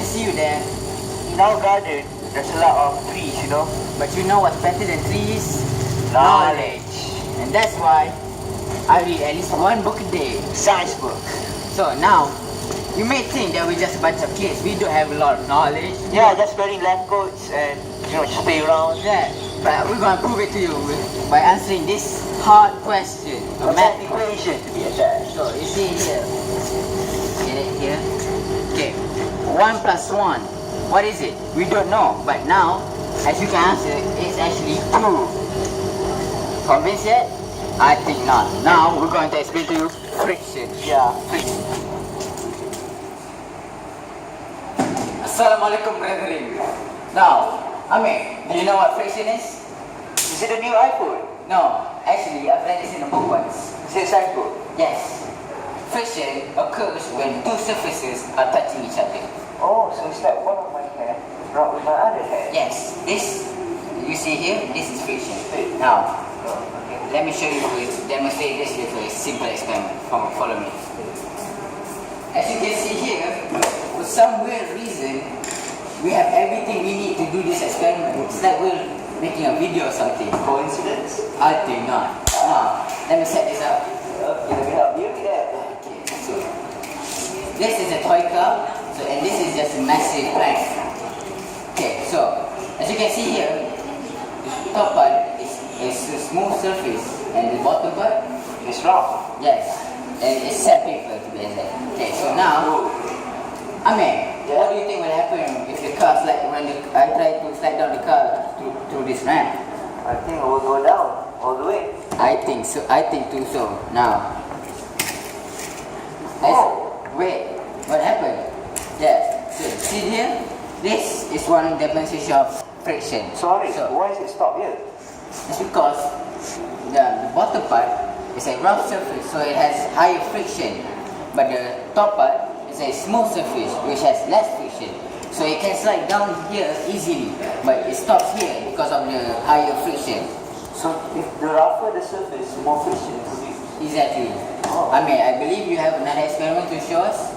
see you there. In our garden, there's a lot of trees, you know. But you know what's better than trees? Knowledge. And that's why I read at least one book a day. Science book. So now, you may think that we're just a bunch of kids. We don't have a lot of knowledge. Yeah, just wearing lab coats and, just play around. Yeah, but we're going to prove it to you by answering this hard question. A math equation to be exact. So, you see here. Get it here? Okay. 1 plus 1. What is it? We don't know. But now, as you can answer, it's actually 2. Convinced yet? I think not. Now, we're going to explain to you friction. Yeah, friction. Assalamualaikum, brethren. Now, Amir, do you know what friction is? Is it a new iPhone? No, actually, I've read this in a book once. Is it a science book? Yes. Friction occurs when two surfaces are touching each other. Oh, so it's like one of my hair rubbed with my other hair. Yes, this, you see here, this is friction. Wait. Now, Okay. let me show you, demonstrate this with a simple experiment. Follow me. As you can see here, for some weird reason, we have everything we need to do this experiment. It's like we're making a video or something. Coincidence? I think not. Now, let me set this up. Okay, let me help you with that. Okay, so this is a toy car, and this is just a massive plank. Okay, so as you can see here, the top part is a smooth surface, and the bottom part It's round. yes, and it's sandpaper to be exact. Okay, so now, Amir, what do you think will happen if the car I try to slide down the car through this ramp? I think it will go down all the way. I think so. I think too. So now, wait, what happened? Yeah, so see here. This is one demonstration of friction. Sorry, So, why is it stop here? it's because the bottom part is a rough surface, so it has higher friction, but the top part is a smooth surface which has less friction. So it can slide down here easily, but it stops here because of the higher friction. So if the rougher the surface, the more friction it produces. Exactly. Oh. Amir, I believe you have another experiment to show us.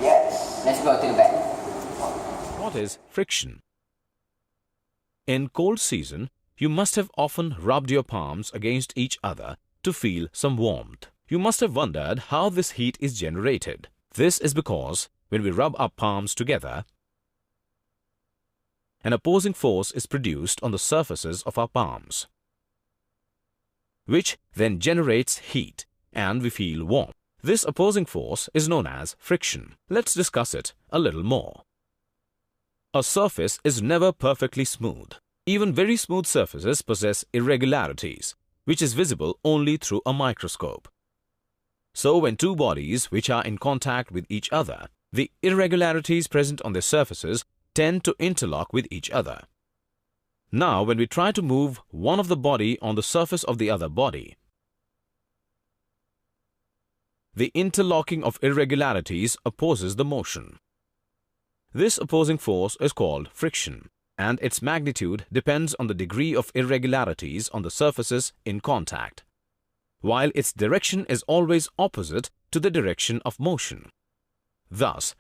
Yes. Let's go to the back. What is friction? In cold season, you must have often rubbed your palms against each other to feel some warmth. You must have wondered how this heat is generated. This is because when we rub our palms together, an opposing force is produced on the surfaces of our palms, which then generates heat and we feel warm. This opposing force is known as friction. Let's discuss it a little more. A surface is never perfectly smooth. Even very smooth surfaces possess irregularities, which is visible only through a microscope. So when two bodies which are in contact with each other, the irregularities present on their surfaces tend to interlock with each other. Now when we try to move one of the body on the surface of the other body, the interlocking of irregularities opposes the motion. This opposing force is called friction, and its magnitude depends on the degree of irregularities on the surfaces in contact, while its direction is always opposite to the direction of motion. Thus,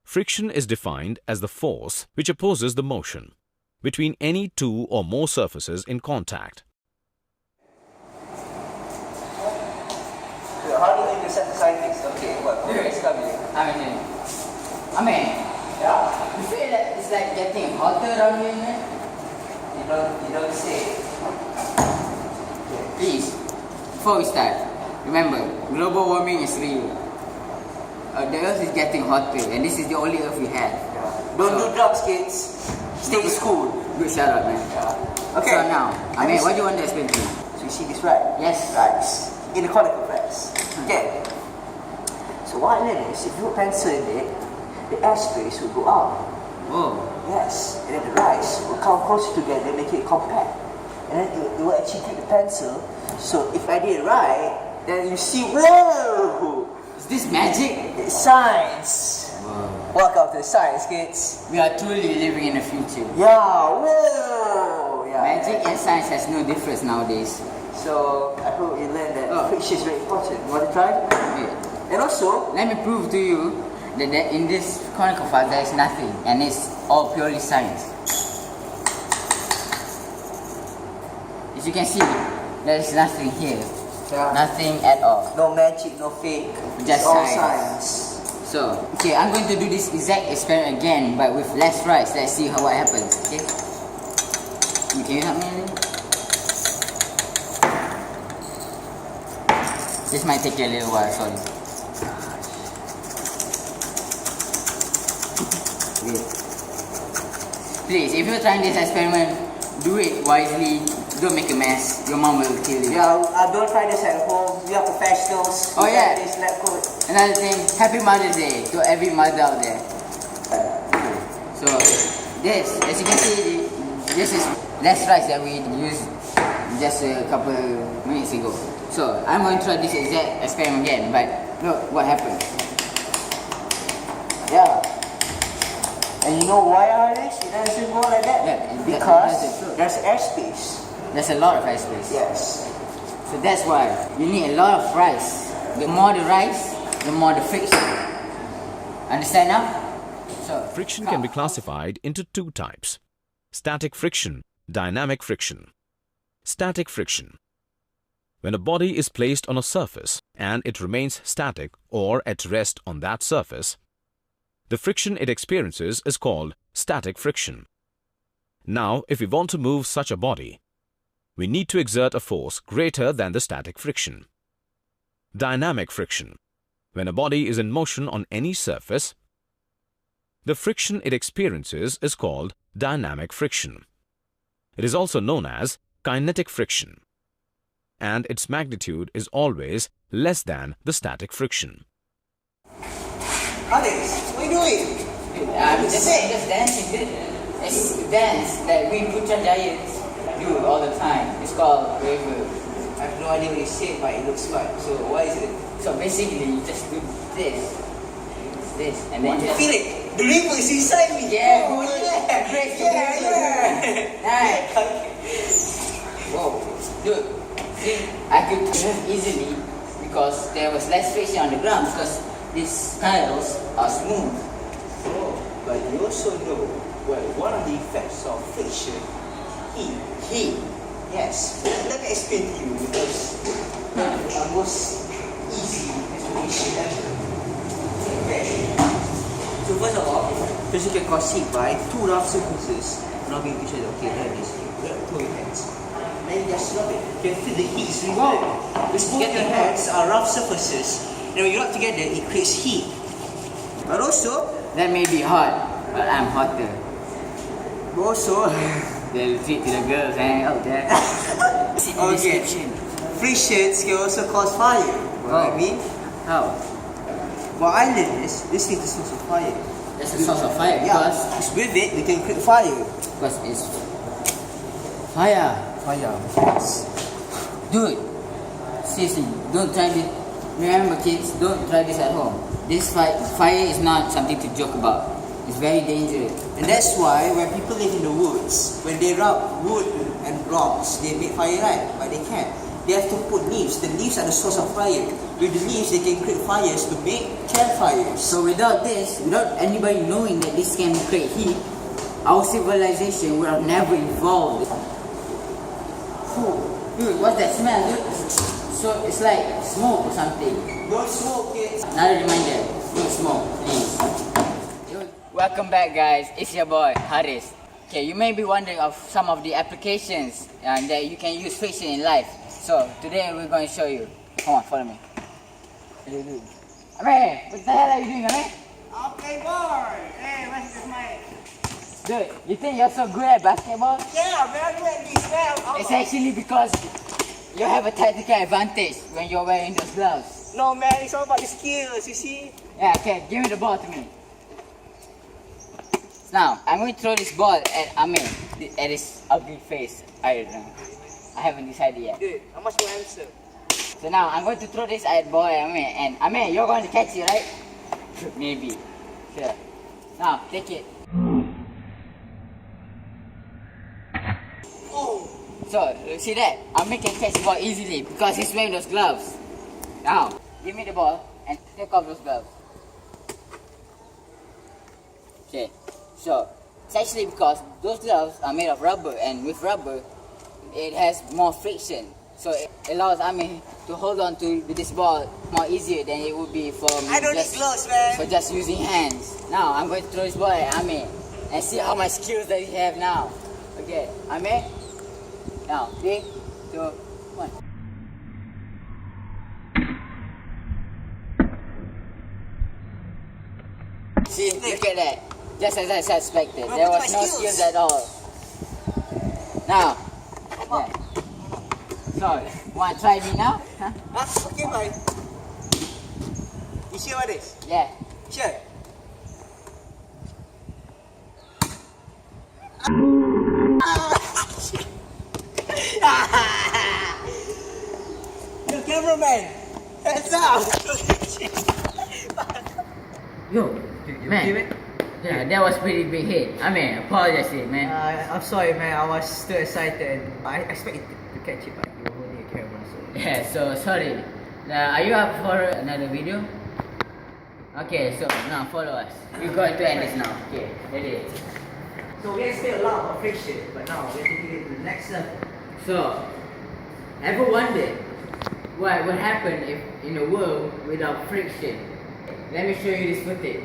friction is defined as the force which opposes the motion between any two or more surfaces in contact. So how do you think the scientists? Okay, what? Where is coming? Amir, Yeah. you feel that it's like getting hotter around here, man? You don't say. Please, before we start, remember, global warming is real. The earth is getting hotter, and this is the only earth we have. Don't do drugs, kids. Stay in school. Good shout out, man. Okay. So now, Amir, what do you want to explain to me? So you see this right? Yes. Rice. Inequalical rice. Okay. So what I learned is if you put pencil in it, the air space will go out. Oh, Yes. And then the rice will come closer together, make it compact. And then it will actually take the pencil. So if I did it right, then you see, whoa! is this magic? It's science. Wow. Welcome to the science, kids. We are truly living in the future. Yeah, whoa! Yeah. Magic and science has no difference nowadays. So I hope you learned that Oh. friction is very important. You want to try? Yeah. And also, let me prove to you that in this conical file there is nothing, and it's all purely science. As you can see, there is nothing here. yeah, Nothing at all. no magic, no fake. Just it's all science. science. So, okay, I'm going to do this exact experiment again, but with less rice. Let's see what happens. Okay? Can you help me? This might take you a little while, sorry. Okay. Please, if you're trying this experiment, do it wisely. Don't make a mess. Your mom will kill you. Yeah, don't try this at home. We are professionals. Oh, We yeah. got this lab coat. Another thing, Happy Mother's Day to every mother out there. So, this, as you can see, this is less rice that we used just a couple minutes ago. So, I'm going to try this exact experiment again, but look what happened. Yeah. And you know why Harish? It doesn't go like that? Yeah, because there's airspace. There's a lot of airspace. Yes. So that's why you need a lot of rice. The more the rice, the more the friction. Understand now? So Friction can be classified into two types: static friction, dynamic friction. Static friction. When a body is placed on a surface and it remains static or at rest on that surface, the friction it experiences is called static friction. Now, if we want to move such a body, we need to exert a force greater than the static friction. Dynamic friction. When a body is in motion on any surface, the friction it experiences is called dynamic friction. It is also known as kinetic friction, and its magnitude is always less than the static friction. Harish, what are you doing? I'm just dancing. It's dance that we Putra Giants do all the time. It's called wave. I have no idea what you said, but it looks like. So what is it? So basically, you just do this, and then just Feel it. The ripple is inside me. Yeah, Oh, good. yeah. Great, Yeah. nice. Whoa, dude. See, I could move easily because there was less friction on the ground because these tiles are smooth. Oh, but you also know, well, one of the effects of friction, heat. Yes. Let me explain to you because the most easy explanation ever. Okay. So first of all, friction can cause heat by two rough surfaces rubbing each other. Okay, there it is. Throw your hands. Then just rub it. You can feel the heat is rewarded. Both your hands are rough surfaces. And when you rub together, it creates heat. But also, That may be hot, but I'm hotter. They'll treat to the girls hanging out there. See the okay, description. frictions can also cause fire. What Oh. I mean? How? What I learned is, this is the source of fire. That's a source of fire Yeah, it's with it, we can create fire. because it's fire. Fire, yes. Dude, seriously, don't try this. Remember kids, don't try this at home. This fire is not something to joke about. It's very dangerous. And that's why when people live in the woods, when they rub wood and rocks, they make fire, right? But they can't. They have to put leaves. The leaves are the source of fire. With the leaves, they can create fires to make campfires. So without this, without anybody knowing that this can create heat, our civilization would have never evolved. Dude, what's that smell, dude? So it's like smoke or something. Don't smoke, kids. Another reminder, don't smoke, please. Welcome back guys, it's your boy, Haris. Okay, you may be wondering of some of the applications that you can use friction in life. So today we're going to show you. Come on, follow me. Ame, what the hell are you doing, Ame? Okay, boy. Hey, what's this mic? Dude, you think you're so good at basketball? Yeah, man, look at this, man. It's actually because you have a tactical advantage when you're wearing those gloves. No, man, it's all about the skills, you see? Yeah, okay, give me the ball to me. Now, I'm going to throw this ball at Ame, at his ugly face. I don't know. I haven't decided yet. Dude, how much will answer? So now, I'm going to throw this at ball at Ame, and Ame, you're going to catch it, right? Maybe. Sure. Now, take it. Oh. So, you see that? Ame can catch the ball easily because he's wearing those gloves. Now, give me the ball. and take off those gloves. Okay, so it's actually because those gloves are made of rubber, and with rubber, it has more friction. So it allows Amir to hold on to this ball more easier than it would be for me I don't need gloves, man. for just using hands. Now I'm going to throw this ball at Amir and see how much skills that he have now. Okay, Amir. Now 3, 2, 1. See, look at that. Just as I suspected, there was no skills at all. Now, yeah. So, want to try me now? Huh? Okay, bye. You sure about this? Yeah. Sure. Yo, cameraman! Hands up! Yo, man. Yeah, that was pretty big hit. I mean, apologize, man. I'm sorry, man. I was too excited. I expected to catch it, but you were holding a camera, so. Yeah, so sorry. Are you up for another video? Okay, so now follow us. We're going to end this now. Okay, ready? So we explained a lot about friction, but now we're taking it to the next level. So, ever wondered what would happen if in a world without friction? Let me show you this footage.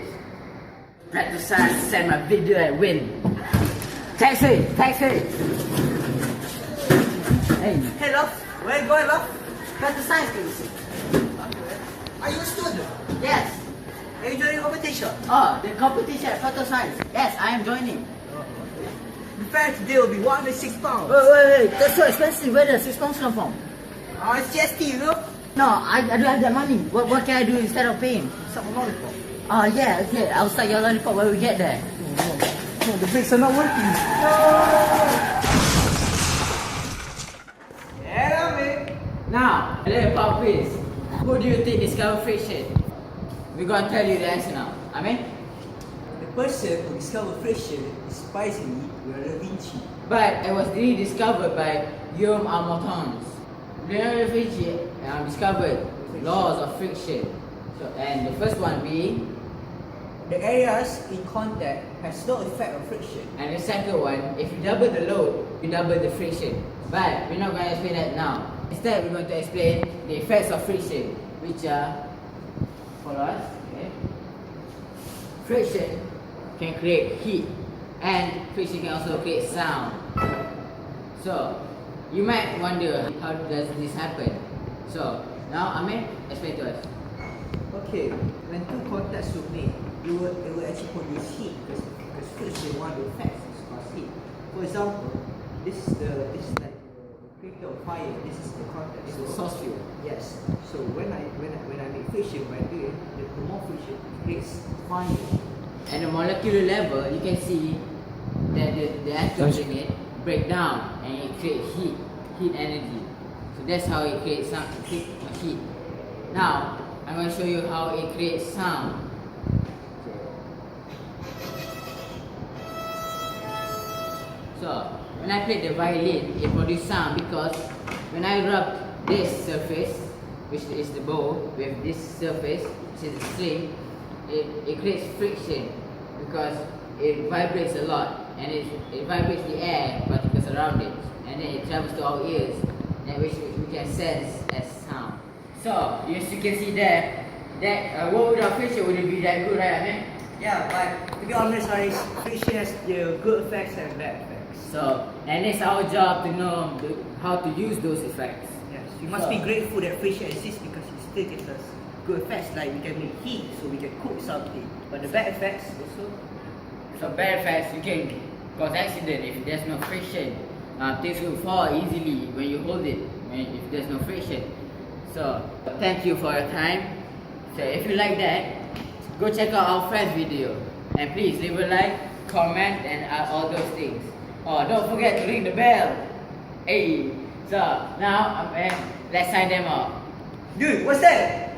Petrosciences send my video and win. Taxi! Taxi! Hey. Hey, love. Where you going, love? Petrosciences. Are you a student? Yes. Are you joining competition? Oh, the competition at Petrosciences. Yes, I am joining. The fare today will be 106 pounds. Wait. That's so expensive. Where does 6 pounds come from? Oh, it's GST, you know? No, I don't have that money. What can I do instead of paying? Some lollipop. Oh, yeah, okay. I'll start your lollipop when we get there. No, the brakes are not working. Yeah, man. Now, a little pop quiz. Who do you think discovered friction? We're gonna tell you the answer now. I mean, The person who discovered friction is surprisingly Da Vinci. but it was rediscovered by Guillaume Armotons. Leonardo da Vinci discovered laws of friction. So, and the first one being, The areas in contact has no effect on friction. and the second one, if you double the load, you double the friction. But we're not going to explain that now. Instead, we're going to explain the effects of friction, which are, follow us, okay? Friction can create heat, and friction can also create sound. So, you might wonder, how does this happen? So, now Amir, explain to us. Okay, when two contacts were made, it will actually produce heat because friction one of the effects is cause heat. For example, this is like the critical fire. This is the contact. It's the source fuel. Yes. So when I make friction, when I do it, the more friction creates fire. At the molecular level, you can see that the atoms in it break down and it creates heat energy. So that's how it creates heat. Now, I'm going to show you how it creates sound. So, when I play the violin, it produces sound because when I rub this surface, which is the bow, with this surface, which is the string, it creates friction because it vibrates a lot and it vibrates the air particles around it, and then it travels to our ears, and which we can sense as sound. So, as you can see there, that work without friction wouldn't be that good, right? I mean, Yeah, but to be honest, friction has the good effects and bad effects. so, and it's our job to know how to use those effects. Yes, you must be grateful that friction exists because it still gives us good effects. Like we can make heat, so we can cook something. But the bad effects also. So bad effects, you can cause accident if there's no friction. Things will fall easily when you hold it, if there's no friction. So, thank you for your time. So, if you like that, go check out our friend's video. And please leave a like, comment, and all those things. Oh, don't forget to ring the bell. Hey, so now let's sign them off. Dude, what's that?